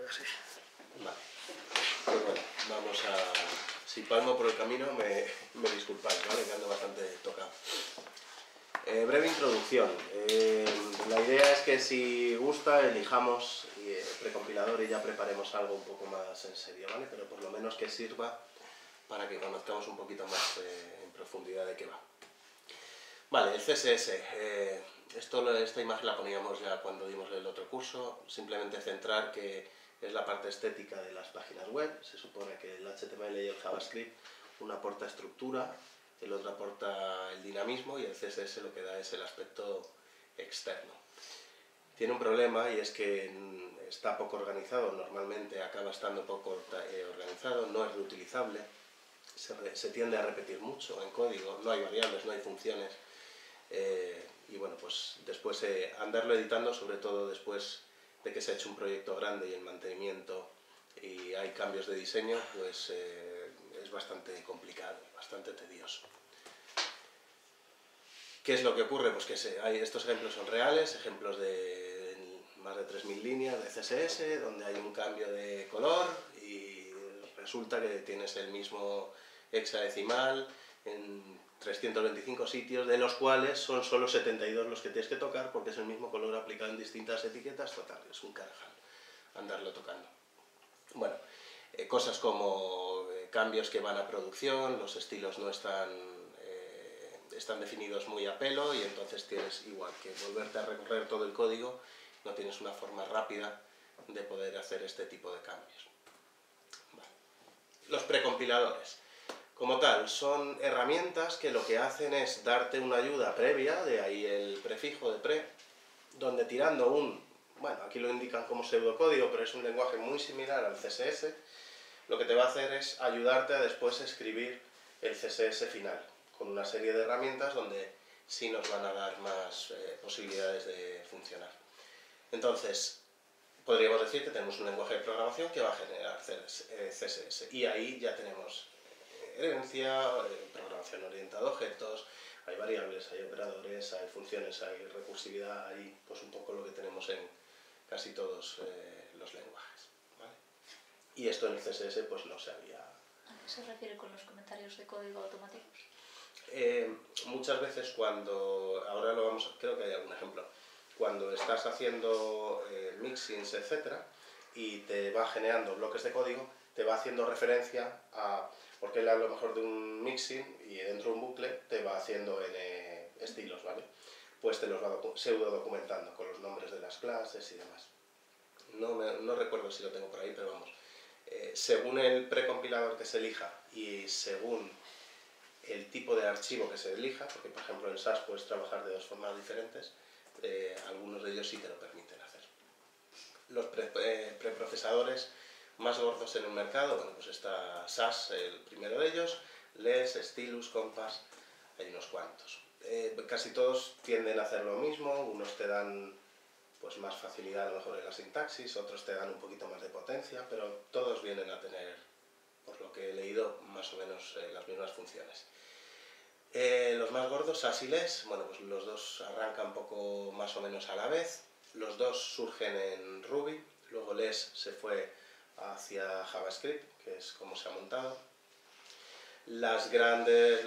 Así. Vale. Pues bueno, vamos a... Si palmo por el camino, me disculpáis, ¿vale? Que ando bastante tocado. Breve introducción. La idea es que si gusta, elijamos precompilador y ya preparemos algo un poco más en serio, ¿vale? Pero por lo menos que sirva para que conozcamos un poquito más en profundidad de qué va. Vale, el CSS. Esta imagen la poníamos ya cuando dimos el otro curso. Simplemente centrar que es la parte estética de las páginas web. Se supone que el HTML y el JavaScript, uno aporta estructura, el otro aporta el dinamismo y el CSS lo que da es el aspecto externo. Tiene un problema y es que está poco organizado, normalmente acaba estando poco organizado, no es reutilizable, se tiende a repetir mucho en código, no hay variables, no hay funciones, y bueno, pues después andarlo editando, sobre todo después de que se ha hecho un proyecto grande y el mantenimiento y hay cambios de diseño, pues es bastante complicado, bastante tedioso. ¿Qué es lo que ocurre? Pues que estos ejemplos son reales, ejemplos de más de 3000 líneas de CSS, donde hay un cambio de color y resulta que tienes el mismo hexadecimal en 325 sitios, de los cuales son solo 72 los que tienes que tocar porque es el mismo color aplicado en distintas etiquetas. Total, es un carajal andarlo tocando. Bueno, cosas como cambios que van a producción, los estilos no están definidos muy a pelo y entonces tienes igual que volverte a recorrer todo el código, no tienes una forma rápida de poder hacer este tipo de cambios. Vale. Los precompiladores, como tal, son herramientas que lo que hacen es darte una ayuda previa, de ahí el prefijo de pre, donde tirando bueno, aquí lo indican como pseudocódigo, pero es un lenguaje muy similar al CSS, lo que te va a hacer es ayudarte a después escribir el CSS final, con una serie de herramientas donde sí nos van a dar más posibilidades de funcionar. Entonces, podríamos decir que tenemos un lenguaje de programación que va a generar CSS, y ahí ya tenemos herencia, programación orientada a objetos, hay variables, hay operadores, hay funciones, hay recursividad, hay pues un poco lo que tenemos en casi todos los lenguajes, ¿vale? Y esto en el CSS pues no se había... ¿A qué se refiere con los comentarios de código automáticos? Muchas veces cuando, ahora lo vamos, creo que hay algún ejemplo, cuando estás haciendo mixins, etcétera, y te va generando bloques de código, te va haciendo referencia a, porque él a lo mejor de un mixin y dentro de un bucle te va haciendo N estilos, ¿vale? Pues te los va pseudo documentando con los nombres de las clases y demás. No recuerdo si lo tengo por ahí, pero vamos. Según el precompilador que se elija y según el tipo de archivo que se elija, porque por ejemplo en SAS puedes trabajar de dos formas diferentes, algunos de ellos sí te lo permiten hacer. Los preprocesadores más gordos en el mercado, bueno, pues está SAS, el primero de ellos, LES, Stylus, Compass, hay unos cuantos. Casi todos tienden a hacer lo mismo, unos te dan pues más facilidad a lo mejor en la sintaxis, otros te dan un poquito más de potencia, pero todos vienen a tener, por lo que he leído, más o menos las mismas funciones. Los más gordos, SAS y LES, bueno, pues los dos arrancan un poco más o menos a la vez, los dos surgen en Ruby, luego LES se fue hacia JavaScript, que es como se ha montado. Los grandes,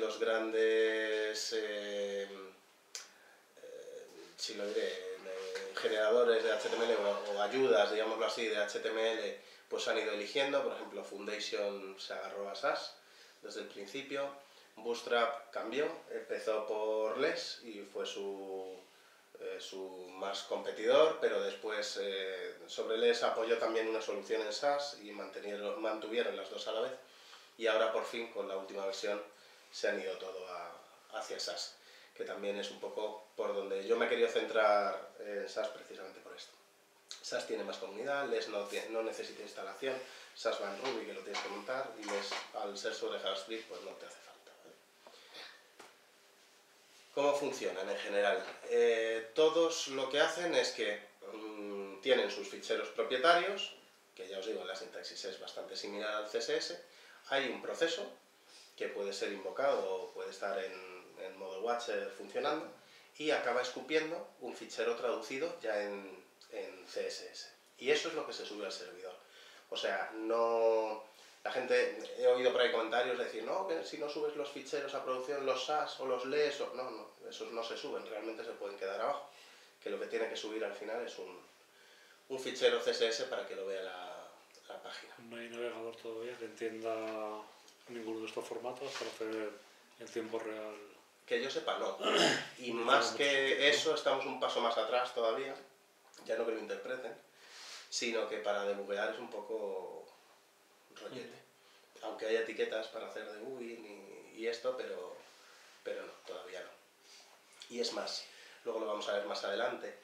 si lo diré, generadores de HTML o ayudas, digámoslo así, de HTML, pues han ido eligiendo. Por ejemplo, Foundation se agarró a SAS desde el principio, Bootstrap cambió, empezó por LES y fue su más competidor, pero después sobre LES apoyó también una solución en SAS y mantuvieron las dos a la vez, y ahora por fin con la última versión se han ido todo hacia SAS, que también es un poco por donde yo me he querido centrar en SAS precisamente por esto. SAS tiene más comunidad, LES no necesita instalación, SAS va en Ruby que lo tienes que montar, y LES al ser sobre JavaScript pues no te hace falta, ¿vale? ¿Cómo funcionan en general? Todos lo que hacen es que tienen sus ficheros propietarios, que ya os digo, la sintaxis es bastante similar al CSS, hay un proceso que puede ser invocado o puede estar en modo watcher funcionando, y acaba escupiendo un fichero traducido ya en CSS. Y eso es lo que se sube al servidor. O sea, no... La gente, he oído por ahí comentarios de decir, no, que si no subes los ficheros a producción, los SAS o los LES, o... no, esos no se suben, realmente se pueden quedar abajo. Que lo que tiene que subir al final es un fichero CSS para que lo vea la página. No hay navegador todavía que entienda ninguno de estos formatos para hacer en tiempo real. Que yo sepa, no. Y más que eso, estamos un paso más atrás todavía, ya no que lo interpreten, sino que para debuguear es un poco rollete. Aunque hay etiquetas para hacer debugging y esto, pero no, todavía no. Y es más, luego lo vamos a ver más adelante,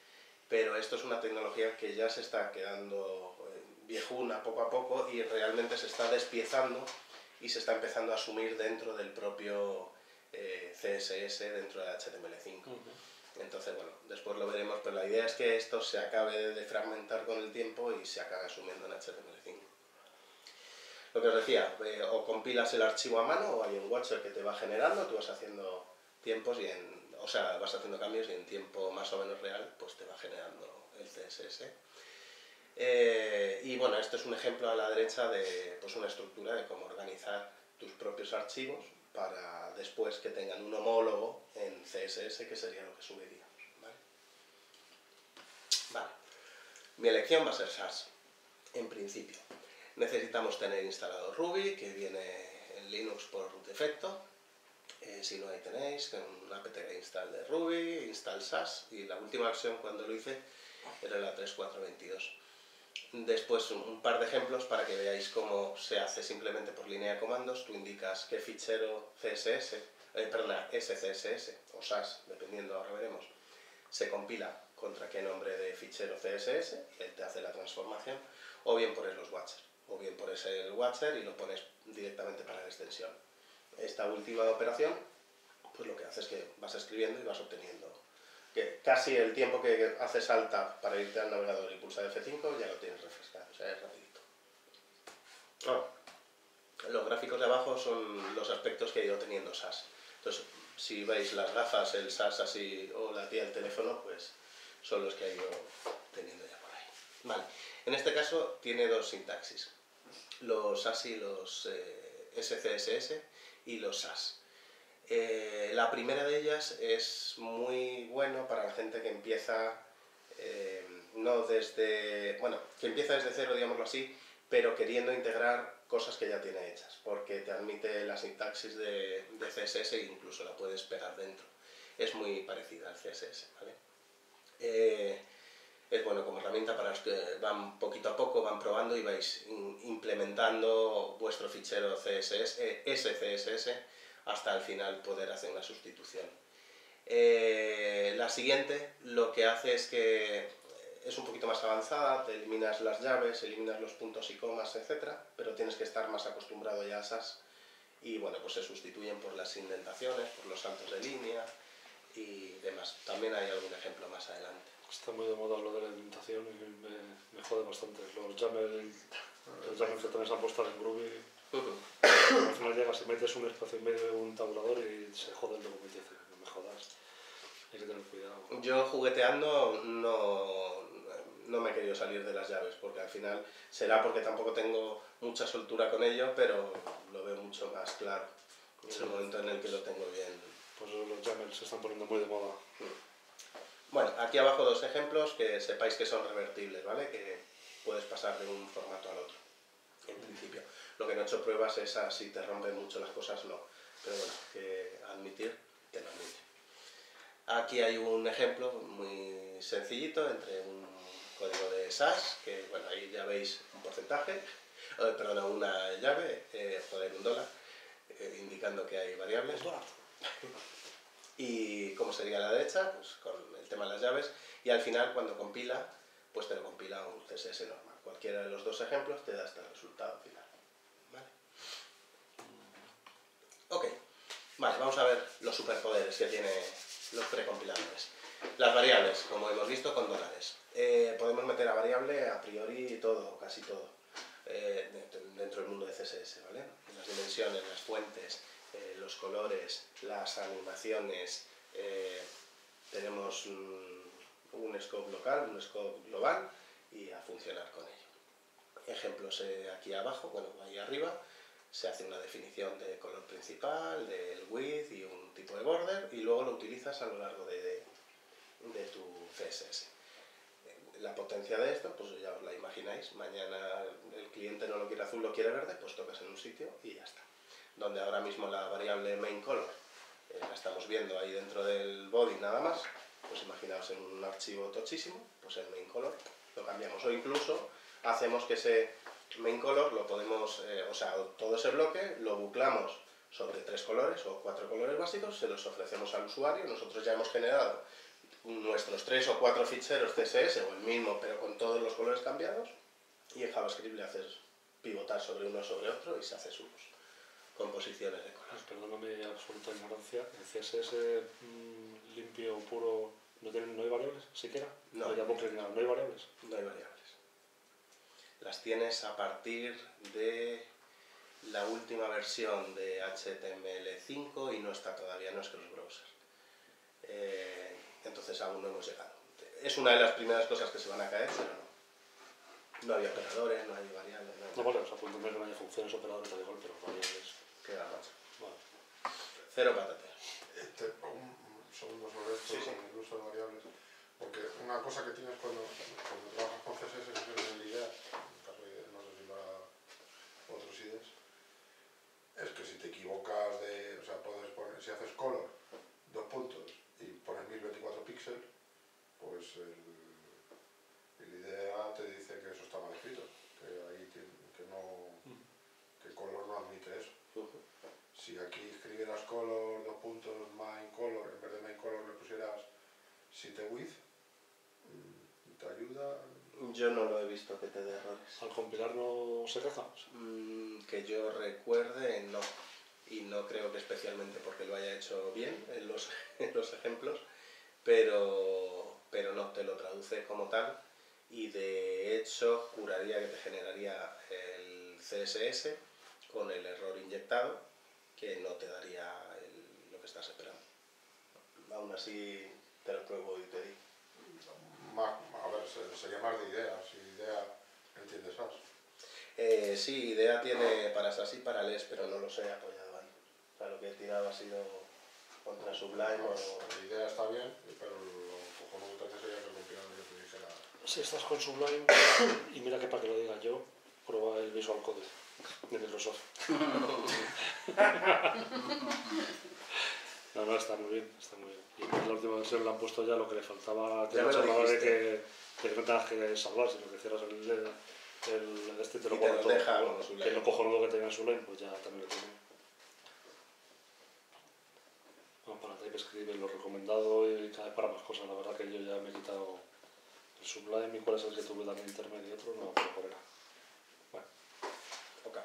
pero esto es una tecnología que ya se está quedando viejuna poco a poco y realmente se está despiezando y se está empezando a asumir dentro del propio CSS, dentro de HTML5. Entonces, bueno, después lo veremos, pero la idea es que esto se acabe de fragmentar con el tiempo y se acabe asumiendo en HTML5. Lo que os decía, o compilas el archivo a mano o hay un watcher que te va generando, tú vas haciendo tiempos o sea, vas haciendo cambios y en tiempo más o menos real pues te va generando el CSS. Y bueno, este es un ejemplo a la derecha de pues, una estructura de cómo organizar tus propios archivos para después que tengan un homólogo en CSS, que sería lo que subiríamos. Vale. Mi elección va a ser SAS, en principio. Necesitamos tener instalado Ruby, que viene en Linux por defecto. Si no, ahí tenéis un apt install de Ruby, install SAS, y la última versión cuando lo hice era la 3.4.22. Después un par de ejemplos para que veáis cómo se hace simplemente por línea de comandos. Tú indicas qué fichero SCSS o SAS, dependiendo, ahora veremos, se compila contra qué nombre de fichero CSS y él te hace la transformación, o bien pones los watchers, o bien pones el watcher y lo pones directamente para la extensión. Esta última operación, pues lo que hace es que vas escribiendo y vas obteniendo. Que casi el tiempo que haces alt tab para irte al navegador y pulsar F5 ya lo tienes refrescado, o sea, es rapidito. Los gráficos de abajo son los aspectos que ha ido teniendo SAS. Entonces, si veis las gafas, el SAS así o la tía del teléfono, pues son los que ha ido teniendo ya por ahí. Vale, en este caso tiene dos sintaxis, los ASI, los SCSS y los SAS. La primera de ellas es muy bueno para la gente que empieza no desde, bueno, que empieza desde cero, digámoslo así, pero queriendo integrar cosas que ya tiene hechas, porque te admite la sintaxis de CSS e incluso la puedes pegar dentro. Es muy parecida al CSS, ¿vale? Es bueno como herramienta para los que van poquito a poco, van probando y vais implementando vuestro fichero CSS, SCSS, hasta al final poder hacer una sustitución. La siguiente lo que hace es que es un poquito más avanzada, te eliminas las llaves, eliminas los puntos y comas, etc. Pero tienes que estar más acostumbrado ya a SAS y bueno, pues se sustituyen por las indentaciones, por los saltos de línea y demás. También hay algún ejemplo más adelante. Está muy de moda lo de la indentación y me jode bastante. Los YAML que también se han puesto en Groovy. Al final llegas y metes un espacio en medio de un tabulador y se jode el documento y dice, no me jodas. Hay que tener cuidado. Yo jugueteando no me he querido salir de las llaves, porque al final será porque tampoco tengo mucha soltura con ello, pero lo veo mucho más claro en el momento en el que lo tengo bien. Pues los YAML se están poniendo muy de moda. Bueno, aquí abajo dos ejemplos que sepáis que son revertibles, ¿vale? Que puedes pasar de un formato al otro, en principio. Lo que no he hecho pruebas es a si te rompen mucho las cosas, no. Pero bueno, que admitir, te lo admite. Aquí hay un ejemplo muy sencillito entre un código de SAS, que bueno, ahí ya veis un porcentaje, perdón, una llave, un dólar, indicando que hay variables. Y como sería a la derecha, pues con el tema de las llaves, y al final cuando compila, pues te lo compila un CSS normal. Cualquiera de los dos ejemplos te da este resultado final. ¿Vale? Ok, vale, vamos a ver los superpoderes que tiene los precompiladores. Las variables, como hemos visto, con dólares. Podemos meter a variable a priori todo, casi todo, dentro del mundo de CSS, ¿vale? Las dimensiones, las fuentes, los colores, las animaciones, tenemos un scope local, un scope global y a funcionar con ello. ejemplos aquí abajo, bueno, ahí arriba, se hace una definición de color principal, del width y un tipo de border, y luego lo utilizas a lo largo de tu CSS. La potencia de esto, pues ya os la imagináis, mañana el cliente no lo quiere azul, lo quiere verde, pues tocas en un sitio y ya está. Donde ahora mismo la variable main color la estamos viendo ahí dentro del body nada más, pues imaginaos en un archivo tochísimo, pues el main color lo cambiamos, o incluso hacemos que ese main color lo podemos, o sea, todo ese bloque lo buclamos sobre 3 colores o 4 colores básicos, se los ofrecemos al usuario, nosotros ya hemos generado nuestros 3 o 4 ficheros CSS o el mismo pero con todos los colores cambiados, y en JavaScript le haces pivotar sobre uno sobre otro y se hace sus composiciones de color. Perdóname absoluta ignorancia, ¿el CSS limpio, puro, no hay variables siquiera? No, ¿No hay variables? No hay variables. Las tienes a partir de la última versión de HTML5 y no está todavía, no es que los browsers. Entonces aún no hemos llegado. Es una de las primeras cosas que se van a caer, pero no. No hay operadores, no hay variables. No, vale, o sea, puedo entender que no haya funciones, operadores, tal igual, pero variables. Queda macho. Vale. Cero patates. Un segundo sobre esto, Sí. el uso de variables. Porque una cosa que tienes cuando trabajas con CSS es en el IDEA, en el caso de, no sé si para otros IDEs, es que si te equivocas de, o sea, puedes poner, si haces color, 2 puntos, y pones 1024 píxeles, pues el IDEA te dice que eso está mal escrito, que ahí que el color no admite eso. Si aquí escribieras color, 2 puntos, main color, en vez de main color le pusieras site width, ¿te ayuda? Yo no lo he visto que te dé errores. ¿Al compilar no se queja? Que yo recuerde, no. Y no creo que especialmente porque lo haya hecho bien en los ejemplos, pero no, te lo traduce como tal, y de hecho juraría que te generaría el CSS con el error inyectado, que no te daría lo que estás esperando. Aún así te lo pruebo y te digo. A ver, sería más de idea, si idea entiendes SAS. Sí, IDEA tiene para SAS y para LES, pero no los he apoyado ahí. O sea, lo que he tirado ha sido contra Sublime o... La idea está bien, pero lo cojonudo también sería que el compilador yo te dijera... Si estás con Sublime, y mira que para que lo diga yo, prueba el Visual Code de Microsoft. No, está muy bien, está muy bien. Y en la última versión le han puesto ya lo que le faltaba, que Ya me lo de dijiste. que no tengas que salvar, sino que cierras el este y te lo Y te guarda lo todo. deja con Sublime. Que lo cojonudo que tenga Sublime, pues ya también lo tiene. Bueno, para TypeScript lo recomendado y cada vez para más cosas. La verdad que yo ya me he quitado el Sublime y cuál es el que tuve también intermedio y otro, no, pero por era. Bueno. Ok.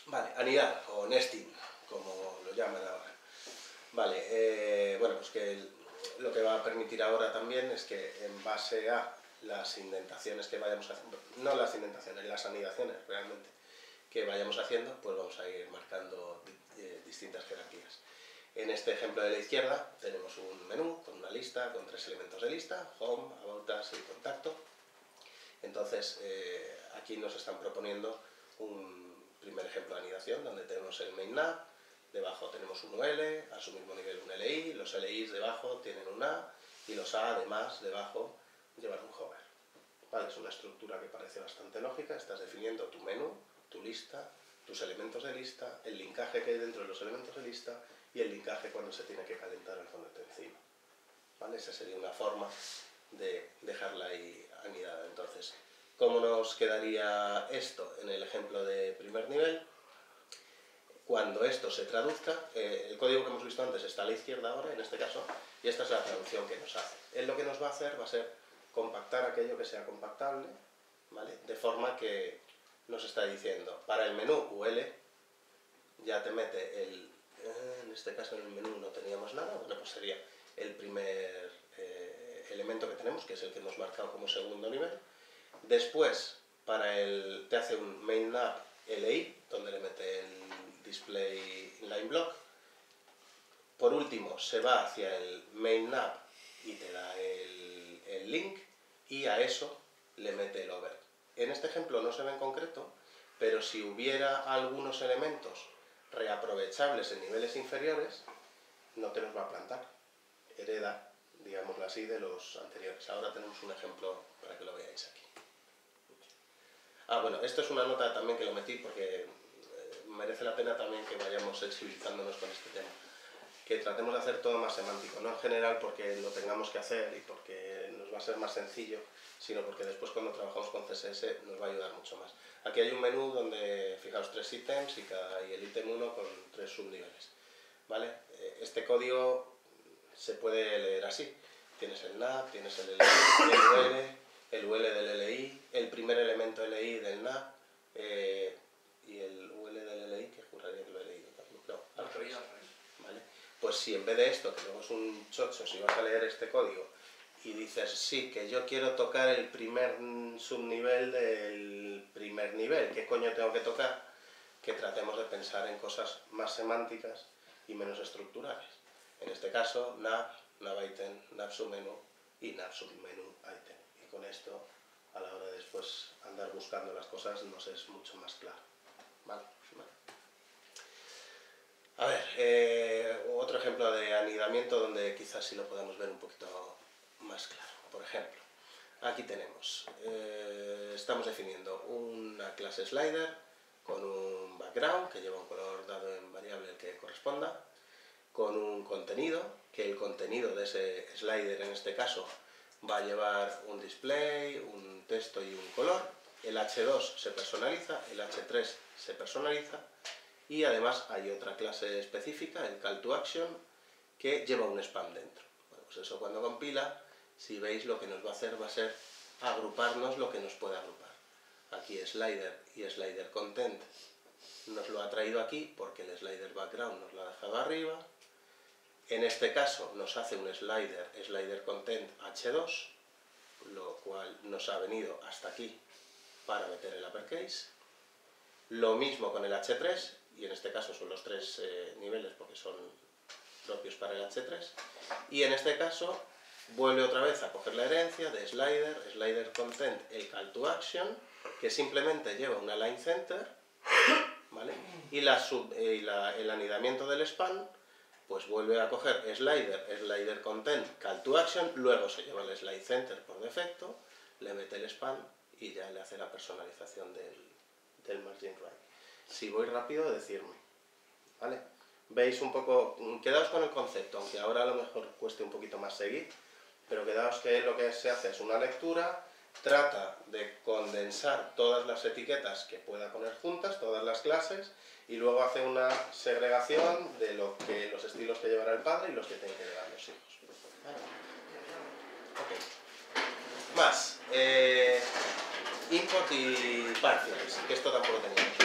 Vale, anidar o nesting, como lo llaman ahora. Vale, bueno, pues que lo que va a permitir ahora también es que en base a las indentaciones que vayamos haciendo, no las indentaciones, las anidaciones realmente que vayamos haciendo, pues vamos a ir marcando distintas jerarquías. En este ejemplo de la izquierda tenemos un menú con una lista, con 3 elementos de lista, home, about us y contacto. Entonces aquí nos están proponiendo un primer ejemplo de anidación donde tenemos el main nav, debajo tenemos un UL, a su mismo nivel un LI, los LIs debajo tienen un A y los A además debajo llevan un hover. Vale, es una estructura que parece bastante lógica, estás definiendo tu menú, tu lista, tus elementos de lista, el linkaje que hay dentro de los elementos de lista y el linkaje cuando se tiene que calentar el frontend encima. ¿Vale? Esa sería una forma de dejarla ahí anidada. Entonces, ¿cómo nos quedaría esto en el ejemplo de primer nivel? Cuando esto se traduzca, el código que hemos visto antes está a la izquierda ahora, en este caso, y esta es la traducción que nos hace. Él lo que nos va a hacer va a ser compactar aquello que sea compactable, ¿vale? De forma que nos está diciendo, para el menú UL, ya te mete el... en este caso en el menú no teníamos nada, bueno, pues sería el primer elemento que tenemos, que es el que hemos marcado como segundo nivel. Después, te hace un main nav LI, donde le mete el display line block. Por último, se va hacia el main nav y te da el link, y a eso le mete el over. En este ejemplo no se ve en concreto, pero si hubiera algunos elementos reaprovechables en niveles inferiores, no te los va a plantar. Hereda, digámoslo así, de los anteriores. Ahora tenemos un ejemplo para que lo veáis aquí. Ah, bueno, esto es una nota también que lo metí porque merece la pena también que vayamos sensibilizándonos con este tema. Que tratemos de hacer todo más semántico, no en general porque lo tengamos que hacer y porque nos va a ser más sencillo, sino porque después cuando trabajamos con CSS nos va a ayudar mucho más. Aquí hay un menú donde, fijaos, 3 ítems y el ítem 1 con 3 subniveles. ¿Vale? Este código se puede leer así. Tienes el NAP, tienes el LI, el UL del LI, el primer elemento LI del NAP y el UL del LI, que juraría que lo he leído también. No, al revés. ¿Vale? Pues si en vez de esto, que luego es un chocho, si vas a leer este código y dices, sí, que yo quiero tocar el primer subnivel del primer nivel, ¿qué coño tengo que tocar? Que tratemos de pensar en cosas más semánticas y menos estructurales. En este caso, nav, item, nav submenú y nav submenú item. Y con esto, a la hora de después andar buscando las cosas, nos es mucho más claro. ¿Vale? A ver, otro ejemplo de anidamiento donde quizás sí lo podemos ver un poquito más claro. Por ejemplo, aquí tenemos, estamos definiendo una clase slider con un background que lleva un color dado en variable el que corresponda, con un contenido, que el contenido de ese slider en este caso va a llevar un display, un texto y un color. El H2 se personaliza, el H3 se personaliza y además hay otra clase específica, el call to action, que lleva un spam dentro. Bueno, pues eso cuando compila, si veis lo que nos va a hacer va a ser agruparnos lo que nos puede agrupar. Aquí slider y slider content nos lo ha traído aquí porque el slider background nos lo ha dejado arriba. En este caso nos hace un slider content H2, lo cual nos ha venido hasta aquí para meter el uppercase. Lo mismo con el H3, y en este caso son los 3 niveles porque son propios para el H3. Y en este caso vuelve otra vez a coger la herencia de slider content, el call to action, que simplemente lleva una line center, ¿vale? Y el anidamiento del span, pues vuelve a coger slider content, call to action, luego se lleva el slide center por defecto, le mete el span y ya le hace la personalización del margin right. Si voy rápido, decirme, ¿vale? Veis un poco, quedaos con el concepto, aunque ahora a lo mejor cueste un poquito más seguir, pero quedaos que lo que se hace es una lectura, trata de condensar todas las etiquetas que pueda poner juntas, todas las clases, y luego hace una segregación de los estilos que llevará el padre y los que tienen que llevar los hijos. ¿Vale? Okay. Más, import y partials, que esto tampoco teníamos.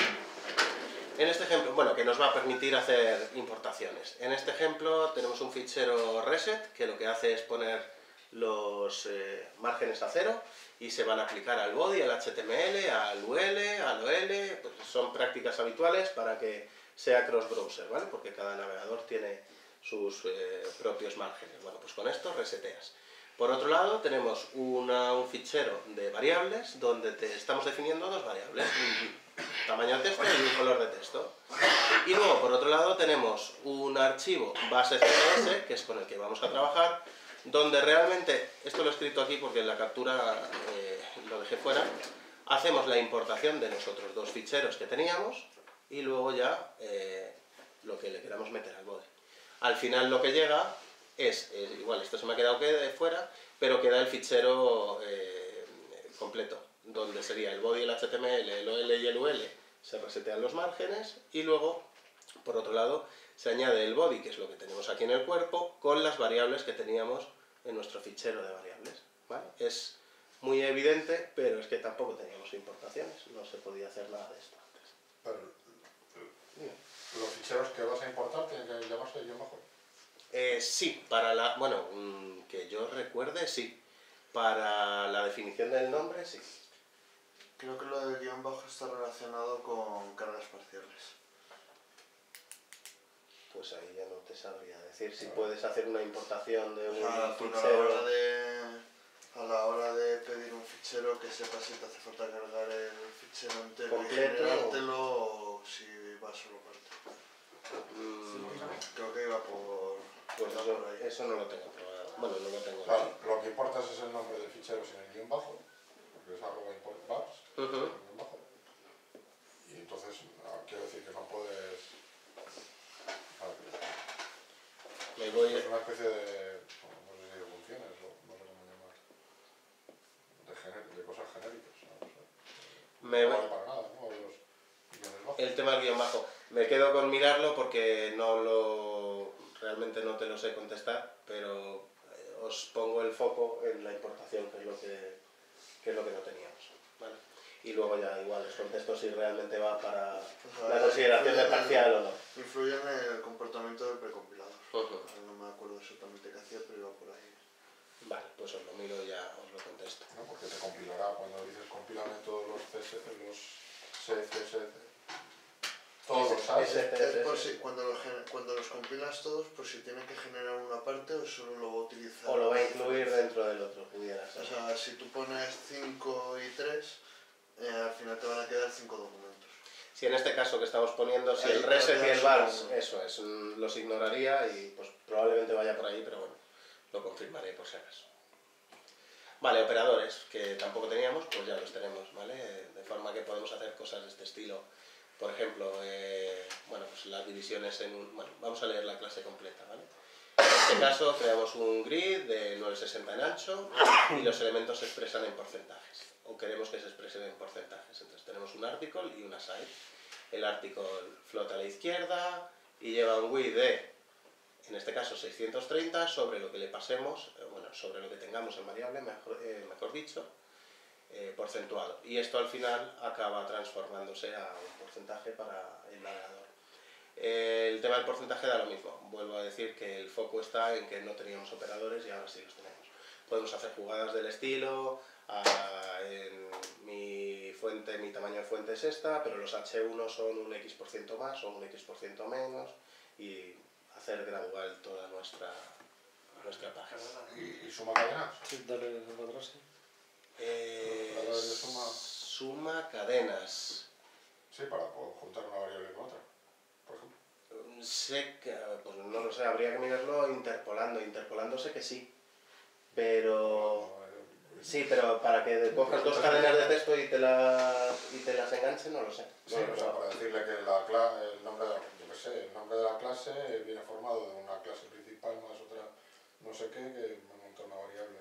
En este ejemplo, bueno, que nos va a permitir hacer importaciones. En este ejemplo tenemos un fichero reset que lo que hace es poner los márgenes a 0 y se van a aplicar al body, al HTML, al UL, al OL, pues son prácticas habituales para que sea cross-browser, ¿vale? Porque cada navegador tiene sus propios márgenes. Bueno, pues con esto reseteas. Por otro lado, tenemos un fichero de variables donde te estamos definiendo 2 variables, un tamaño de texto y un color de texto. Y luego, por otro lado, tenemos un archivo base CSS, que es con el que vamos a trabajar, donde realmente, esto lo he escrito aquí porque en la captura lo dejé fuera, hacemos la importación de los otros 2 ficheros que teníamos y luego ya lo que le queramos meter al body. Al final lo que llega es igual, esto se me ha quedado fuera, pero queda el fichero completo, donde sería el body, el HTML, el OL y el UL, se resetean los márgenes y luego, por otro lado, se añade el body, que es lo que tenemos aquí en el cuerpo, con las variables que teníamos en nuestro fichero de variables. ¿Vale? Es muy evidente, pero es que tampoco teníamos importaciones, no se podía hacer nada de esto antes. Pero, ¿los ficheros que vas a importar tienen que llamarse yo mejor? Sí, para la... bueno, que yo recuerde, sí. Para la definición del nombre, sí. Creo que lo del guión bajo está relacionado con cargas parciales. Pues ahí ya no te sabría decir si puedes hacer una importación de un O sea, porque a la fichero... hora de a la hora de pedir un fichero que sepa si te hace falta cargar el fichero entero completo y generártelo o si va solo parte. Creo que iba por... Pues iba por ahí. eso no lo tengo probado. Bueno, no lo tengo. Claro, lo que importa es el nombre del fichero sin el guión bajo, porque es @import_bars, guión bajo. Y entonces, quiero decir que no puedes... Me voy Es una especie de... no sé si de funciones o no sé cómo llamar. De cosas genéricas, ¿no? O sea, Me no voy- vale para nada, ¿no? Los guiones bajos. El tema del guión bajo. Me quedo con mirarlo porque realmente no te lo sé contestar, pero os pongo el foco en la importación, que es lo que no teníamos. ¿Vale? Y luego ya igual os contesto si realmente va para la consideración de parcial o no. Influye en el comportamiento del precompilador. No me acuerdo exactamente qué hacía, pero iba por ahí. Vale, pues os lo miro y ya os lo contesto. ¿No? Porque te compilará cuando dices compílame todos los CSS, todos los SAS. Es por si, cuando los compilas todos, por si tiene que generar una parte o solo lo va a utilizar. O lo va a incluir dentro del otro, pudiera ser. O sea, si tú pones 5 y 3, al final te van a quedar 5 documentos. Si en este caso que estamos poniendo, si Ahí el reset y el vars, solo- eso es, los ignoraría y pues probablemente vaya por ahí, pero bueno, lo confirmaré por si acaso. Vale, operadores, que tampoco teníamos, pues ya los tenemos, ¿vale? De forma que podemos hacer cosas de este estilo. Por ejemplo, bueno, pues las divisiones en un... Bueno, vamos a leer la clase completa, ¿vale? En este caso creamos un grid de 960 en ancho y los elementos se expresan en porcentajes, o queremos que se expresen en porcentajes. Entonces tenemos un article y una side. El article flota a la izquierda y lleva un width de, en este caso, 630 sobre lo que le pasemos, bueno, sobre lo que tengamos en variable, mejor dicho, porcentuado. Y esto al final acaba transformándose a un porcentaje para el navegador. El tema del porcentaje da lo mismo. Vuelvo a decir que el foco está en que no teníamos operadores y ahora sí los tenemos. Podemos hacer jugadas del estilo, en mi tamaño de fuente es esta, pero los H1 son un X% más o un X% menos, y hacer gradual toda nuestra página. ¿Y suma cadenas? Sí, dale para atrás, sí. Operadores de suma. Suma cadenas. Sí, para poder juntar una variable con otra, por ejemplo. Sé que, pues no lo sé, habría que mirarlo interpolándose que sí, pero... Sí, pero para que cojas dos cadenas de texto y te las enganche, no lo sé. Sí, o sea, para decirle que el nombre de la clase viene formado de una clase principal más otra no sé qué, que monta una variable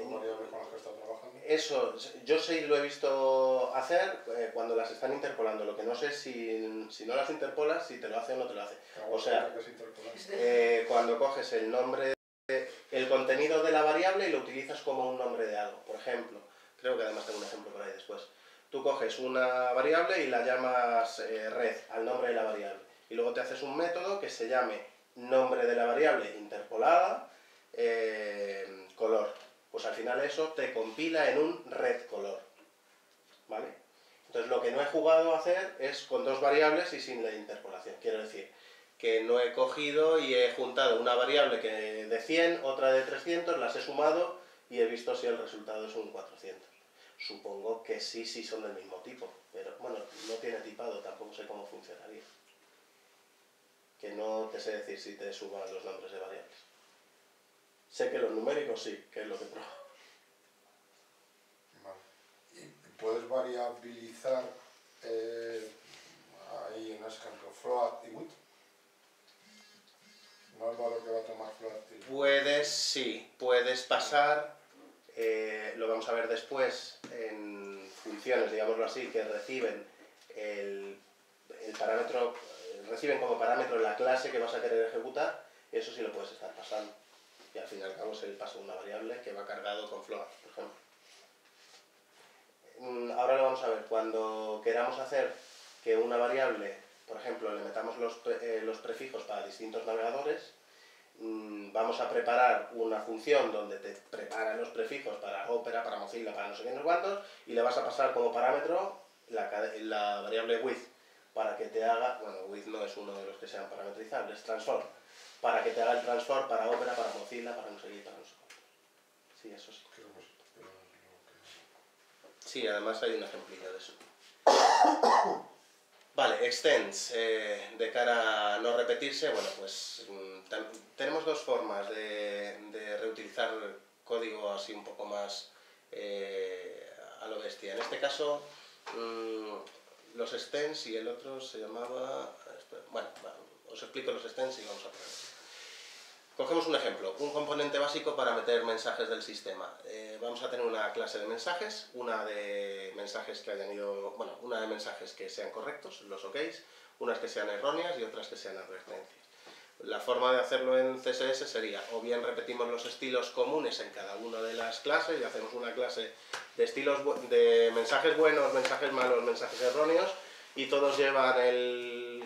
con la que está trabajando. Eso, yo sí lo he visto hacer cuando las están interpolando. Lo que no sé si no las interpolas, si te lo hace o no te lo hace. O sea, Que es interpolable. cuando coges el nombre, el contenido de la variable y lo utilizas como un nombre de algo. Por ejemplo, creo que además tengo un ejemplo por ahí después. Tú coges una variable y la llamas red al nombre de la variable. Y luego te haces un método que se llame nombre de la variable interpolada color. Pues al final eso te compila en un red color. ¿Vale? Entonces lo que no he jugado a hacer es con dos variables y sin la interpolación. Quiero decir que no he cogido y he juntado una variable de 100, otra de 300, las he sumado y he visto si el resultado es un 400. Supongo que sí son del mismo tipo, pero bueno, no tiene tipado, tampoco sé cómo funcionaría. Que no te sé decir si te suman los nombres de variables. Sé que los numéricos sí, que es lo que pruebo. Vale. ¿Y puedes variabilizar ahí en ese ejemplo float y width? ¿No el valor que va a tomar float y width? Puedes pasar, lo vamos a ver después, en funciones, digámoslo así, que reciben el parámetro, reciben como parámetro la clase que vas a querer ejecutar, eso sí lo puedes estar pasando. Y al fin y al cabo es el paso de una variable que va cargado con float, por ejemplo. Ahora lo vamos a ver, cuando queramos hacer que una variable, por ejemplo, le metamos los prefijos para distintos navegadores, vamos a preparar una función donde te prepara los prefijos para Opera, para Mozilla, para no sé qué, no sé cuántos, y le vas a pasar como parámetro la variable width, para que te haga, bueno, width no es uno de los que sean parametrizables, transform, para que te haga el transform para Opera, para Mozilla, para no sé qué, para no sé cuántos. Sí, eso sí. Que lo que... Sí, además hay un ejemplillo de eso. Vale, extends, de cara a no repetirse, bueno, pues tenemos dos formas de reutilizar código así un poco más a lo bestia. En este caso, los extends y el otro se llamaba... Bueno, os explico los extends y vamos a poner. Cogemos un ejemplo, un componente básico para meter mensajes del sistema. Vamos a tener una clase de mensajes, una de mensajes que hayan ido, bueno, una de mensajes que sean correctos, los OKs, unas que sean erróneas y otras que sean advertencias. La forma de hacerlo en CSS sería, o bien repetimos los estilos comunes en cada una de las clases y hacemos una clase de estilos de mensajes buenos, mensajes malos, mensajes erróneos, y todos llevan el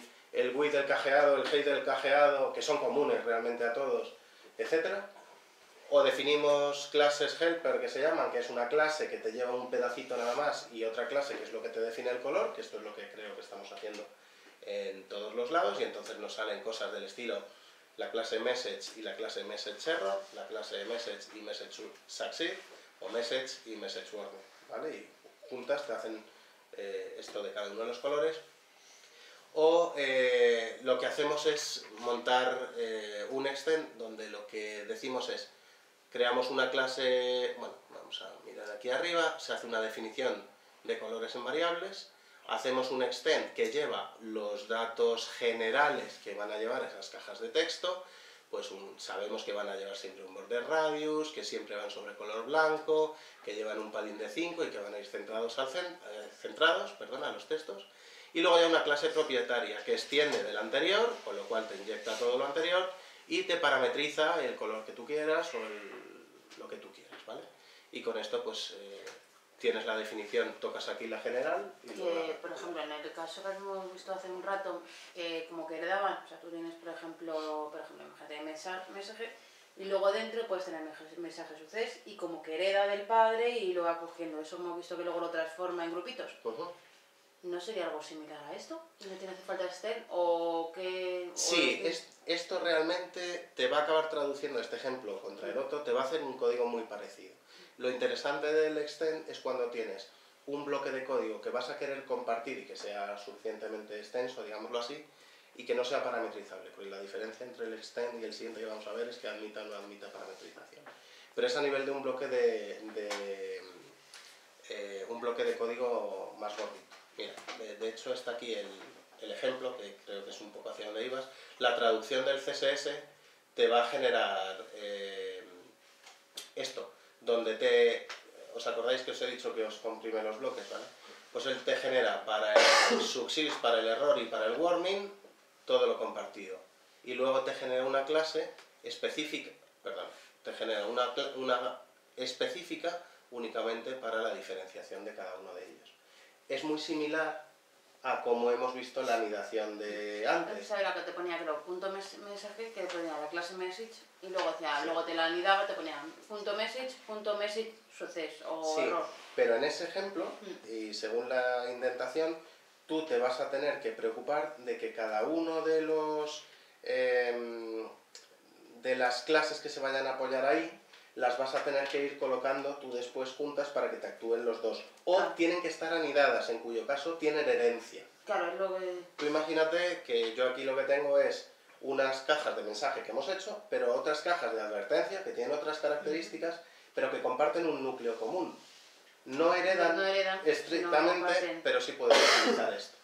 with del cajeado, el hate del cajeado, que son comunes realmente a todos, etc. O definimos clases helper, que se llaman, que es una clase que te lleva un pedacito nada más, y otra clase que es lo que te define el color, que esto es lo que creo que estamos haciendo en todos los lados, y entonces nos salen cosas del estilo la clase message y la clase message error, la clase message y message succeed, o message y message warning, ¿vale? Y juntas te hacen esto de cada uno de los colores. O lo que hacemos es montar un extend donde lo que decimos es, creamos una clase, bueno, vamos a mirar aquí arriba, se hace una definición de colores en variables, hacemos un extend que lleva los datos generales que van a llevar esas cajas de texto, pues sabemos que van a llevar siempre un border radius, que siempre van sobre color blanco, que llevan un padding de 5 y que van a ir centrados a los textos. Y luego hay una clase propietaria que extiende del anterior, con lo cual te inyecta todo lo anterior y te parametriza el color que tú quieras o lo que tú quieras, ¿vale? Y con esto pues tienes la definición, tocas aquí la general y luego por ejemplo, en el caso que hemos visto hace un rato, como que heredaban, o sea, tú tienes, por ejemplo, imagínate mensaje, y luego dentro puedes tener mensaje success y como que hereda del padre y lo va cogiendo. Eso hemos visto que luego lo transforma en grupitos. ¿No sería algo similar a esto? ¿Y no tiene falta extend? ¿O qué? Sí, esto realmente te va a acabar traduciendo este ejemplo contra el otro, te va a hacer un código muy parecido. Lo interesante del extend es cuando tienes un bloque de código que vas a querer compartir y que sea suficientemente extenso, digámoslo así, y que no sea parametrizable, porque la diferencia entre el extend y el siguiente que vamos a ver es que admita o no admita parametrización. Pero es a nivel de un bloque de código más gordito. Mira, de hecho está aquí el ejemplo, que creo que es un poco hacia donde ibas. La traducción del CSS te va a generar esto, donde ¿os acordáis que os he dicho que os comprime los bloques, ¿vale? Pues él te genera para el succeed, para el error y para el warning, todo lo compartido. Y luego te genera una clase específica, te genera una específica únicamente para la diferenciación de cada uno de ellos. Es muy similar a como hemos visto la anidación de antes. Esa era la que te ponía, creo, punto mensaje, que te ponía la clase message, y luego, luego te la anidaba, te ponía punto message success o sí, error. Pero en ese ejemplo, y según la indentación, tú te vas a tener que preocupar de que cada uno de los de las clases que se vayan a apoyar ahí, las vas a tener que ir colocando tú después juntas para que te actúen los dos. O tienen que estar anidadas, en cuyo caso tienen herencia. Claro, es lo que... Tú imagínate que yo aquí lo que tengo es unas cajas de mensaje que hemos hecho, pero otras cajas de advertencia que tienen otras características, pero que comparten un núcleo común. No heredan estrictamente, pero sí puedes utilizar esto.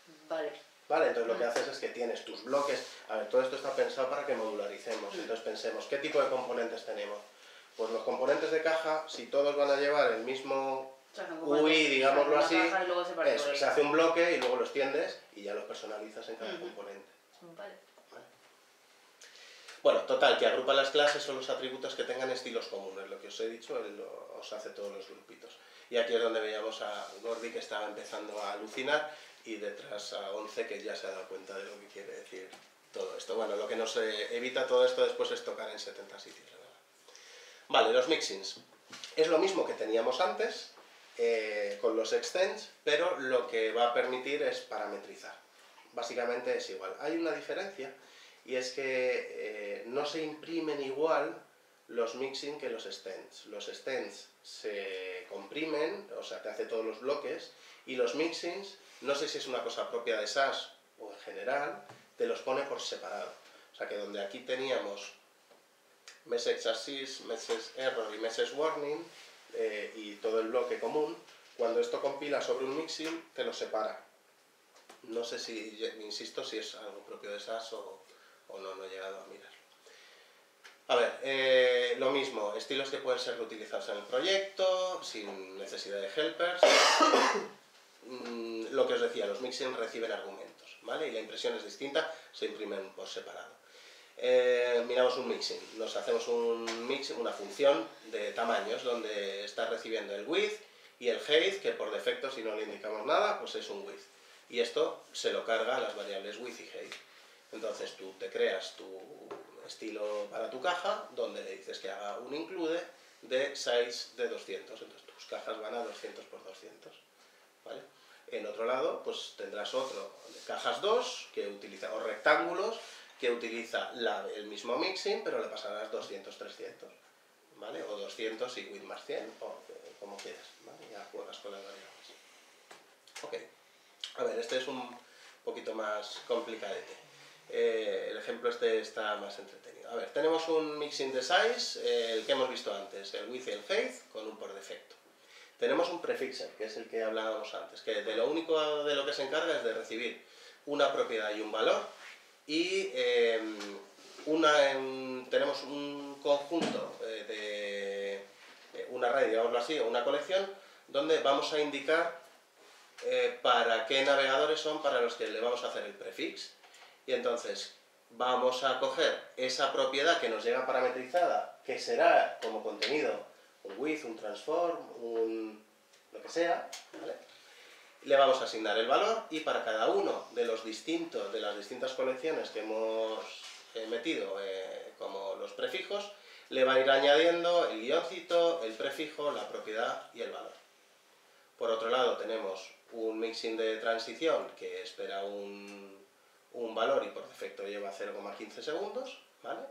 Vale, entonces lo que haces es que tienes tus bloques. A ver, todo esto está pensado para que modularicemos. Entonces pensemos, ¿qué tipo de componentes tenemos? Pues los componentes de caja, si todos van a llevar el mismo UI, digámoslo así, se hace un bloque y luego lo extiendes y ya los personalizas en cada componente. Vale. Bueno, total, que agrupa las clases o los atributos que tengan estilos comunes. Lo que os he dicho, él os hace todos los grupitos. Y aquí es donde veíamos a Gordy que estaba empezando a alucinar y detrás a 11 que ya se ha dado cuenta de lo que quiere decir todo esto. Bueno, lo que nos evita todo esto después es tocar en 70 sitios. Vale, los mixins. Es lo mismo que teníamos antes con los extends, pero lo que va a permitir es parametrizar. Básicamente es igual. Hay una diferencia y es que no se imprimen igual los mixin que los stents. Los stents se comprimen, o sea, te hace todos los bloques, y los mixins, no sé si es una cosa propia de SAS o en general, te los pone por separado. O sea, que donde aquí teníamos message assist, message error y message warning, y todo el bloque común, cuando esto compila sobre un mixin, te lo separa. No sé si, insisto, si es algo propio de SAS o no he llegado a mirar. A ver, lo mismo, estilos que pueden ser reutilizados en el proyecto, sin necesidad de helpers. Lo que os decía, los mixin reciben argumentos, ¿vale? Y la impresión es distinta, se imprimen por separado. Miramos un mixin, nos hacemos un mixin, una función de tamaños, donde está recibiendo el width y el height, que por defecto, si no le indicamos nada, pues es un width. Y esto se lo carga a las variables width y height. Entonces tú te creas tu estilo para tu caja, donde le dices que haga un include de size de 200. Entonces tus cajas van a 200 por 200. ¿Vale? En otro lado, pues tendrás otro de cajas 2, que utiliza, o rectángulos, que utiliza el mismo mixing, pero le pasarás 200, 300. ¿Vale? O 200 y width más 100, o como quieras. ¿Vale? Ya juegas con las variables. Ok. A ver, este es un poquito más complicadete. El ejemplo este está más entretenido. A ver, tenemos un mixing de size, el que hemos visto antes, el width y el height, con un por defecto. Tenemos un prefixer, que es el que hablábamos antes, que de lo único de lo que se encarga es de recibir una propiedad y un valor, y tenemos un conjunto de un array, digámoslo así, o una colección, donde vamos a indicar para qué navegadores son para los que le vamos a hacer el prefix. Y entonces vamos a coger esa propiedad que nos llega parametrizada, que será como contenido un width, un transform, lo que sea, ¿vale? Le vamos a asignar el valor, y para cada uno de las distintas colecciones que hemos metido como los prefijos, le va a ir añadiendo el guioncito, el prefijo, la propiedad y el valor. Por otro lado tenemos un mixing de transición que espera un valor y por defecto lleva 0,15 segundos, ¿vale?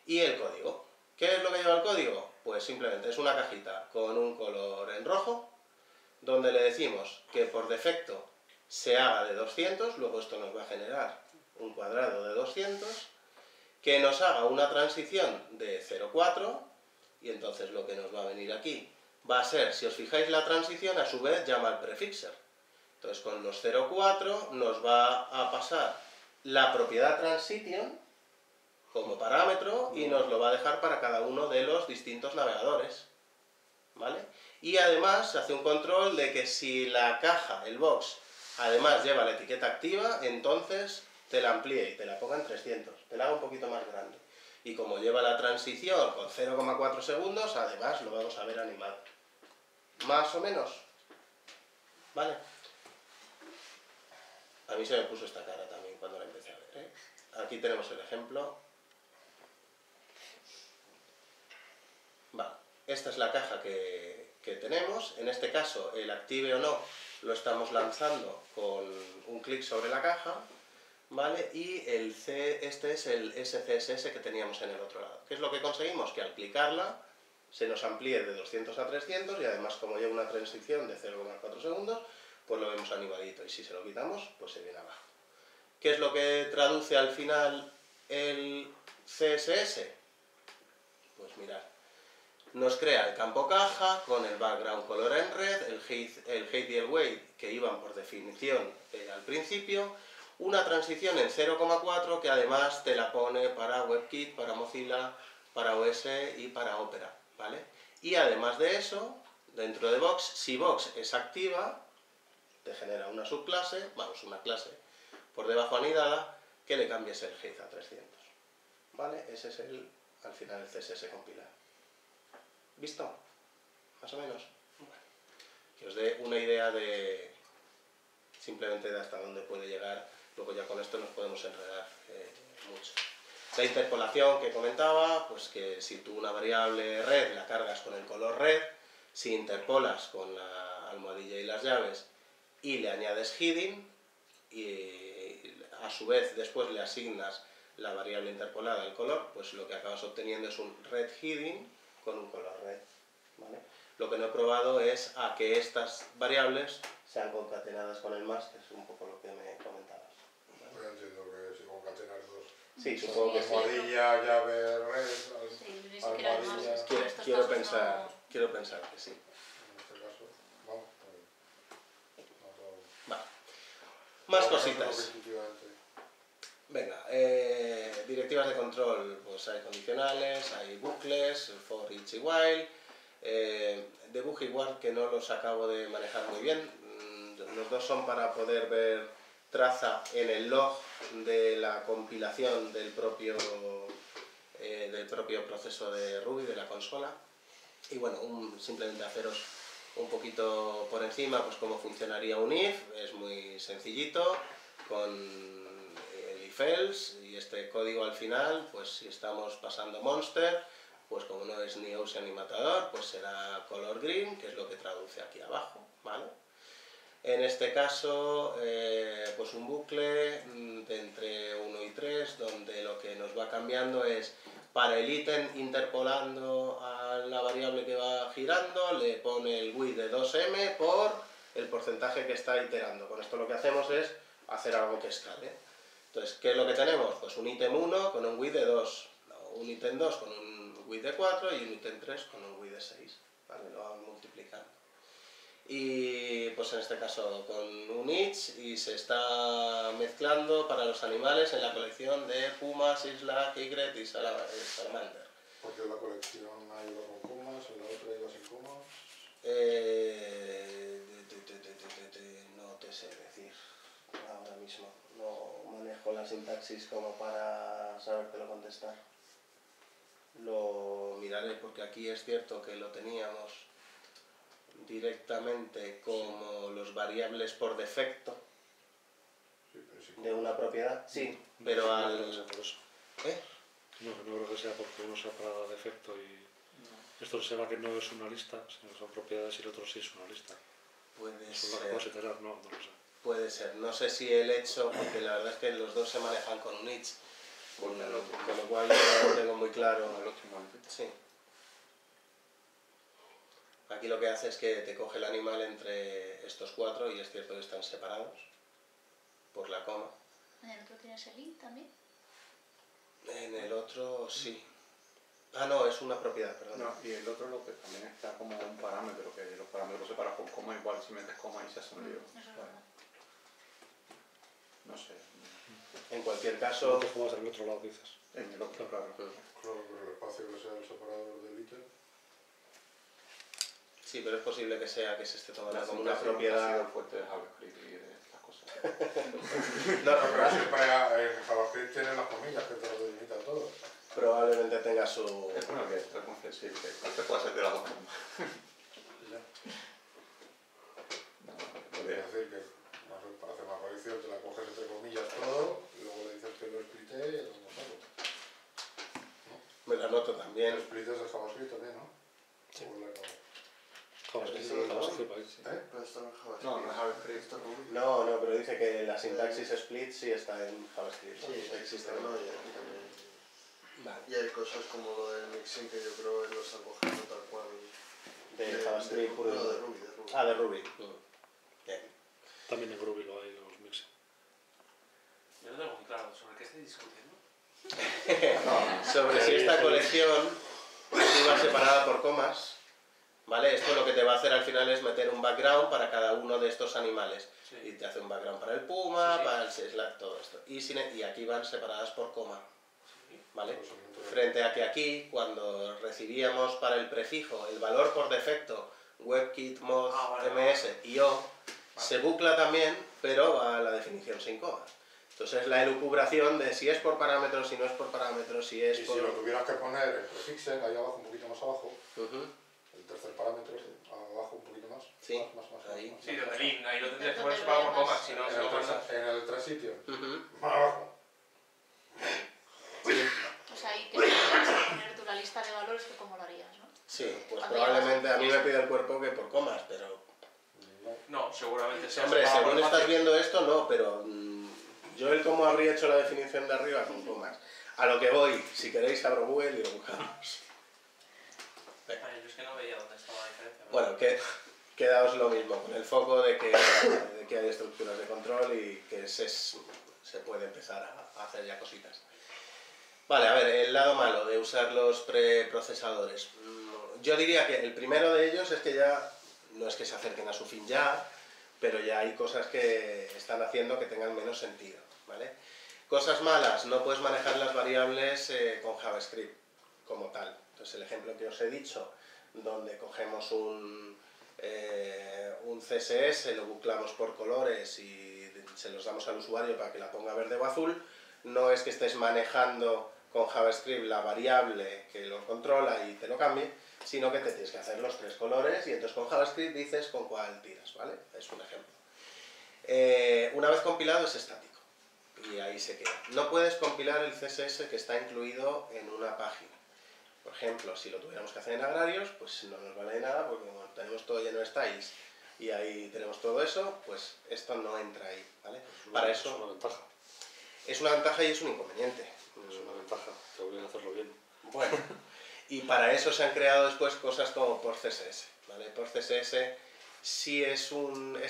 Y el código. ¿Qué es lo que lleva el código? Pues simplemente es una cajita con un color en rojo, donde le decimos que por defecto se haga de 200, luego esto nos va a generar un cuadrado de 200, que nos haga una transición de 0,4, y entonces lo que nos va a venir aquí va a ser, si os fijáis, la transición a su vez llama al prefixer. Entonces con los 0,4 nos va a pasar la propiedad transition como parámetro y nos lo va a dejar para cada uno de los distintos navegadores, ¿vale? Y además se hace un control de que si la caja, el box, además lleva la etiqueta activa, entonces te la amplíe y te la ponga en 300, te la haga un poquito más grande. Y como lleva la transición con 0,4 segundos, además lo vamos a ver animado. Más o menos, ¿vale? A mí se me puso esta cara también cuando la empecé a ver, ¿eh? Aquí tenemos el ejemplo. Vale, esta es la caja que tenemos. En este caso, el active o no lo estamos lanzando con un clic sobre la caja, ¿vale? Y este es el SCSS que teníamos en el otro lado. ¿Qué es lo que conseguimos? Que al clicarla se nos amplíe de 200 a 300 y además, como lleva una transición de 0,4 segundos, pues lo vemos animadito, y si se lo quitamos, pues se viene abajo. ¿Qué es lo que traduce al final el CSS? Pues mirad, nos crea el campo caja con el background color en red, el height y el weight que iban por definición al principio, una transición en 0,4 que además te la pone para WebKit, para Mozilla, para OS y para Opera, ¿vale? Y además de eso, dentro de Box, si Box es activa, te genera una subclase, vamos, una clase por debajo anidada, que le cambies el height a 300. ¿Vale? Ese es al final el CSS compilado. ¿Visto? Más o menos. Bueno, que os dé una idea de simplemente de hasta dónde puede llegar. Luego ya con esto nos podemos enredar mucho. La interpolación que comentaba, pues que si tú una variable red la cargas con el color red, si interpolas con la almohadilla y las llaves y le añades heading, y a su vez después le asignas la variable interpolada, el color, pues lo que acabas obteniendo es un red heading con un color red, ¿vale? Lo que no he probado es a que estas variables sean concatenadas con el más, que es un poco lo que me comentabas. Pues entiendo que si concatenar dos. Sí, supongo que sí. Almohadilla, llave, red, Sí, ni siquiera hay más. almohadilla. Es que en estos Quiero casos pensar que sí. En este caso, vamos, Vale. Más no, cositas. repetitivamente. Venga, directivas de control, pues hay condicionales, hay bucles, for each y while, debug y war que no los acabo de manejar muy bien. Los dos son para poder ver traza en el log de la compilación del propio proceso de Ruby, de la consola. Y bueno, simplemente haceros un poquito por encima pues cómo funcionaría un if, es muy sencillito, con el if else y este código al final, pues si estamos pasando monster, pues como no es ni Ocean ni Matador, pues será color green, que es lo que traduce aquí abajo, ¿vale? En este caso, pues un bucle de entre 1 y 3, donde lo que nos va cambiando es, para el ítem interpolando a la variable que va girando, le pone el width de 2m por el porcentaje que está iterando. Con esto lo que hacemos es hacer algo que escale. Entonces, ¿qué es lo que tenemos? Pues un ítem 1 con un width de 2, un ítem 2 con un width de 4 y un ítem 3 con un width de 6. ¿Vale? Lo van multiplicando. Y pues en este caso con un each y se está mezclando para los animales en la colección de pumas, isla, tigre y salamander. Porque la colección ha ido con comas, en la otra iba sin comas. No te sé decir ahora mismo, no manejo la sintaxis como para sabértelo contestar. Lo miraré porque aquí es cierto que lo teníamos directamente como los variables por defecto Sí, pero sin de comas. una propiedad, sí, pero No al... creo que sea por eso. ¿Eh? No creo que sea porque uno sea para defecto y esto será que no es una lista, sino que son propiedades y el otro sí es una lista. Puede Eso las puedes ser, iterar, no lo sé. puede ser. No sé si el hecho, porque la verdad es que los dos se manejan con un each, con lo cual yo no tengo muy claro. Sí. Aquí lo que hace es que te coge el animal entre estos cuatro y es cierto que están separados por la coma. ¿En el otro tienes el int también? En el otro sí. Ah, no, es una propiedad, perdón. No, y el otro lo que también está como un parámetro, que los parámetros separas por coma, igual si metes coma y se hace un lío. Eso es verdad. No sé, En cualquier Solo caso, te juegas en el otro lado, dices. en el otro, claro. Claro, pero el espacio que sea el separador del ítem. sí, pero es posible que sea que se esté tomando La como una sintaxis propiedad. ha sido fuerte de JavaScript y de estas cosas. No, Pero siempre en JavaScript tiene las comillas que te lo delimitan todo. probablemente tenga su... Es bueno que es muy flexible, que no se puede hacer de las dos formas. Podría decir que, no sé, para hacer una colección te la coges entre comillas todo y luego le dices que lo splité y lo saco. Me la noto El también. split es de JavaScript también, ¿no? Sí. O la- JavaScript, Sí, JavaScript ahí. ¿Eh? Pero esto no es JavaScript. No, no es JavaScript. Esto es Ruby. No, pero dice que la sintaxis split sí está en JavaScript. ¿no? Sí, existe. pero no, y aquí también. Vale. Y hay cosas como lo del mixing que yo creo que lo están cogiendo tal cual. De JavaScript puro. No, de Ruby, de Ruby. Ah, de Ruby. Bien. También en Groovy lo hay, los mixes. Yo no tengo muy claro sobre qué estoy discutiendo. Sobre si esta colección iba separada por comas, ¿vale? Esto lo que te va a hacer al final es meter un background para cada uno de estos animales. Sí. Y te hace un background para el puma, Sí, sí. para el Slack, todo esto. Y aquí van separadas por coma, Sí. ¿vale? Pues, entonces, Frente a que aquí, cuando recibíamos para el prefijo el valor por defecto WebKit, mod, vale, ms y o, Vale. se bucla también, pero va a la definición sin coma. Entonces la elucubración de si es por parámetros, si no es por parámetros, si es y por... si lo tuvieras que poner en prefixer, ahí abajo, un poquito más abajo, Ujú. el tercer parámetro, abajo un poquito más. Sí, Más, ahí. más. Sí, donde el int, ahí lo tendrías que Donde poner lo separado por llamas. comas, si no, En si lo el, mandas. en el transitio, Ujú. más abajo. O sea, ahí que poner tú la lista de valores, que cómo lo harías, ¿no? Sí, pues Cuando probablemente llamas- a mí me pide el cuerpo que por comas, pero... No. No, seguramente sea Hombre, separado según por estás espacio. viendo esto, no, pero Yo el cómo habría hecho la definición de arriba con comas. A lo que voy, si queréis abro Google y lo buscamos. Yo es que no veía dónde estaba la diferencia. Bueno, quedaos lo mismo, con el foco de que hay estructuras de control y que se puede empezar a hacer ya cositas. Vale, a ver, el lado malo de usar los preprocesadores. Yo diría que el primero de ellos es que ya, no es que se acerquen a su fin ya, pero ya hay cosas que están haciendo que tengan menos sentido, ¿vale? Cosas malas, no puedes manejar las variables con JavaScript como tal. Entonces el ejemplo que os he dicho, donde cogemos un CSS, lo buclamos por colores y se los damos al usuario para que la ponga verde o azul, no es que estés manejando con JavaScript la variable que lo controla y te lo cambie, sino que te tienes que hacer los 3 colores y entonces con JavaScript dices con cuál tiras, ¿vale? Es un ejemplo. Una vez compilado es estático y ahí se queda. No puedes compilar el CSS que está incluido en una página. Por ejemplo, si lo tuviéramos que hacer en agrarios, pues no nos vale de nada porque como tenemos todo lleno de styles y ahí tenemos todo eso, pues esto no entra ahí, ¿vale? Para eso es una ventaja. es una ventaja y es un inconveniente. Es una ventaja, te obliga a hacerlo bien. Bueno, y para eso se han creado después cosas como por CSS, ¿vale? Por CSS sí es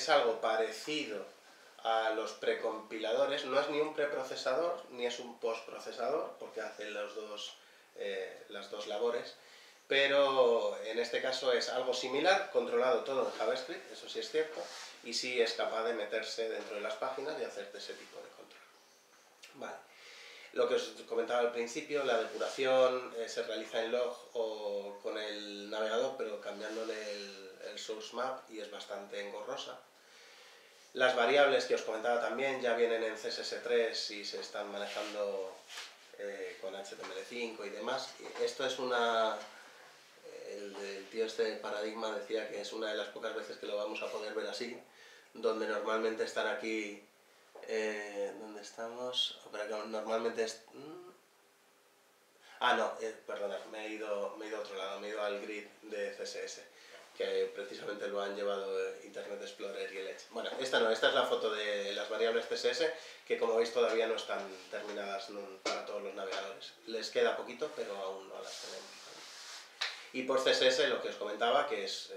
algo parecido a los precompiladores, no es ni un preprocesador ni es un postprocesador, porque hace las dos labores, pero en este caso es algo similar, controlado todo en JavaScript, eso sí es cierto, y sí es capaz de meterse dentro de las páginas y hacerte ese tipo de control. Vale. Lo que os comentaba al principio, la depuración se realiza en log o con el navegador, pero cambiándole el source map y es bastante engorrosa. Las variables que os comentaba también ya vienen en CSS3 y se están manejando con HTML5 y demás. Esto es el tío este de Paradigma decía que es una de las pocas veces que lo vamos a poder ver así, donde normalmente están aquí... ¿dónde estamos? Normalmente es... perdonad, me he ido a otro lado, me he ido al grid de CSS, que precisamente lo han llevado Internet Explorer y el Edge. Bueno, esta es la foto de las variables CSS, que como veis todavía no están terminadas para todos los navegadores. Les queda poquito, pero aún no las tenemos. Y por CSS lo que os comentaba, que es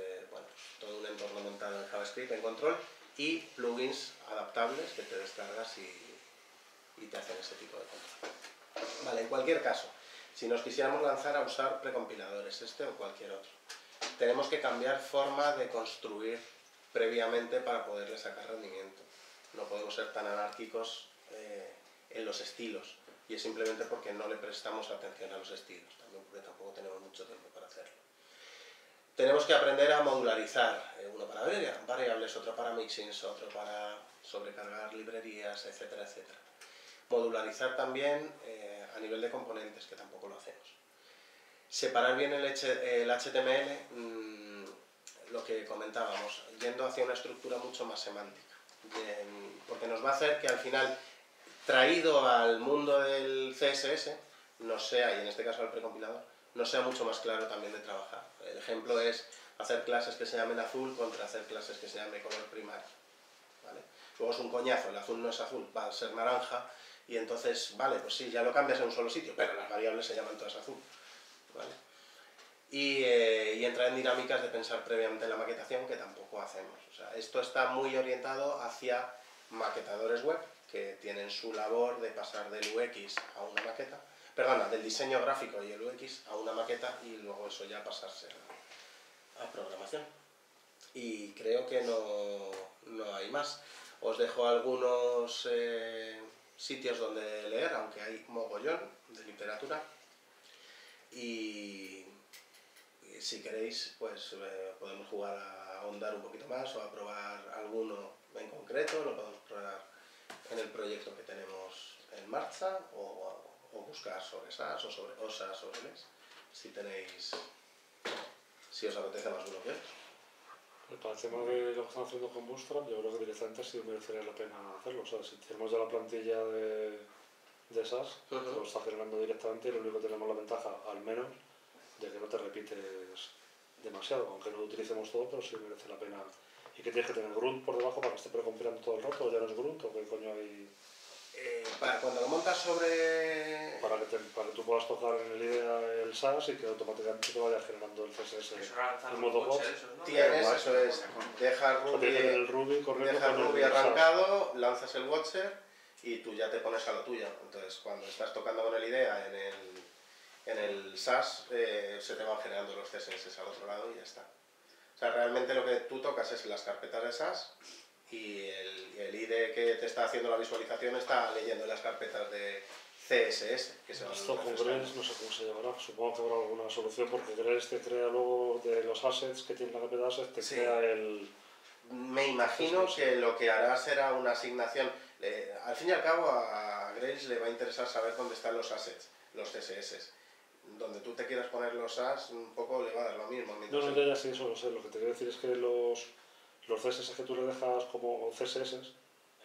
todo un entorno montado en JavaScript, en control, y plugins adaptables que te descargas y te hacen ese tipo de control. Vale, en cualquier caso, si nos quisiéramos lanzar a usar precompiladores, este o cualquier otro, tenemos que cambiar forma de construir previamente para poderle sacar rendimiento. No podemos ser tan anárquicos en los estilos, y es simplemente porque no le prestamos atención a los estilos, también porque tampoco tenemos mucho tiempo para hacerlo. Tenemos que aprender a modularizar, uno para variables, otro para mixins, otro para sobrecargar librerías, etcétera, etcétera. Modularizar también a nivel de componentes, que tampoco lo hacemos. Separar bien el HTML, lo que comentábamos, yendo hacia una estructura mucho más semántica, porque nos va a hacer que al final, traído al mundo del CSS, no sea, y en este caso al precompilador, no sea mucho más claro también de trabajar. El ejemplo es hacer clases que se llamen azul contra hacer clases que se llamen color primario, ¿vale? Luego es un coñazo, el azul no es azul, va a ser naranja, y entonces, vale, pues sí, ya lo cambias en un solo sitio, pero las variables se llaman todas azul, ¿vale? Y entrar en dinámicas de pensar previamente en la maquetación, que tampoco hacemos. O sea, esto está muy orientado hacia maquetadores web, que tienen su labor de pasar del UX a una maqueta, del diseño gráfico y el UX a una maqueta y luego eso ya pasarse a programación. Y creo que no hay más. Os dejo algunos sitios donde leer, aunque hay mogollón de literatura. Y si queréis, pues podemos jugar a ahondar un poquito más o a probar alguno en concreto, lo podemos probar en el proyecto que tenemos en marcha o buscar sobre SAS o sobre OSAS o sobre LES, si os apetece más uno que otro. Para el tema de lo que están haciendo con Bootstrap, yo creo que directamente sí merecería la pena hacerlo. O sea, si tenemos ya la plantilla de SAS, lo está generando directamente y lo único que tenemos la ventaja, al menos, de que no te repites demasiado, aunque no lo utilicemos todo, pero sí merece la pena. ¿Y que tienes que tener grunt por debajo para que esté precompilando todo el rato? ¿O ya no es grunt? ¿O qué coño hay? Cuando lo montas sobre... Para que tú puedas tocar en el IDEA el SAS y que automáticamente te vaya generando el CSS Eso era lanzar en los modo bots, bots. eso, ¿no? Tienes, eso es, dejas O sea, tienes el Ruby, Ruby corriendo dejas con el Ruby SAS. arrancado, lanzas el Watcher y tú ya te pones a lo tuyo. Entonces, cuando estás tocando con el IDEA en el SAS, se te van generando los CSS al otro lado y ya está. O sea, realmente lo que tú tocas es las carpetas de SAS y el IDE que te está haciendo la visualización está leyendo las carpetas de CSS que se van Esto con refrescando. Grails no sé cómo se llamará, supongo que habrá alguna solución porque Grails te crea luego de los assets que tiene la carpeta de assets, te Sí. crea el... Me imagino Sí. que lo que hará será una asignación. Al fin y al cabo a Grails le va a interesar saber dónde están los assets, los CSS. Donde tú te quieras poner los as, un poco le va a dar lo mismo. No, ya sí, eso lo sé. Lo que te quiero decir es que los CSS que tú le dejas como CSS,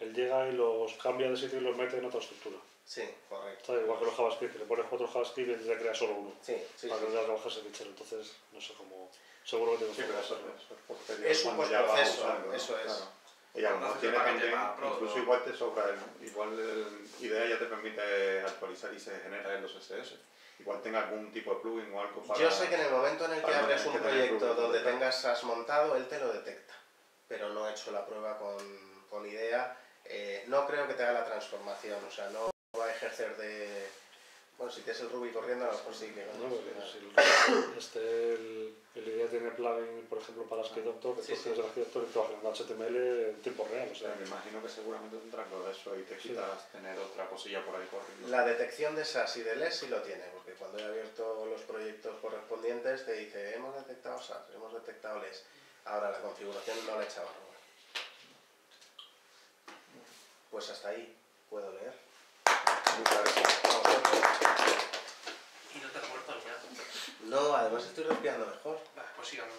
él llega y los cambia de sitio y los mete en otra estructura. Sí, correcto. Está igual que los JavaScript, que le pones 4 JavaScript y te crea solo uno. Sí, sí, Para sí. que no tengas que bajar ese fichero. Entonces, no sé cómo... Seguro que Sí, tiene pero que eso hacerlo. Es un cuando ya vas postproceso, usando, ¿no? eso es. Claro. Y a lo mejor Entonces, tiene el paquete también, para Pro, incluso ¿no? igual te sobra, igual el IDEA ya te permite actualizar y se genera en los CSS. Igual tenga algún tipo de plugin o algo para... Yo sé que en el momento en el que para no abres tener un que tener proyecto Ruby, donde ¿verdad? tengas SAS montado, él te lo detecta. Pero no he hecho la prueba con IDEA. No creo que te haga la transformación, o sea, no va a ejercer de... Bueno, si tienes el Ruby corriendo, a lo mejor sí que... No, si el IDEA tiene plugin, por ejemplo, para Skydoctor, que Sí, tú sí. tienes el Skydoctor y trabaja en HTML en tiempo real. O O sea, sea, me imagino que seguramente tendrás algo de eso y te quitas tener otra cosilla por ahí corriendo. La detección de SAS y de LES sí lo tiene, porque cuando he abierto los proyectos correspondientes te dice hemos detectado SAS, hemos detectado LES. Ahora la configuración no la he echado a probar. Pues hasta ahí puedo leer. Muchas gracias. A vosotros. Y no te has muerto ni nada. No, además estoy respirando mejor. Vale, pues sigamos.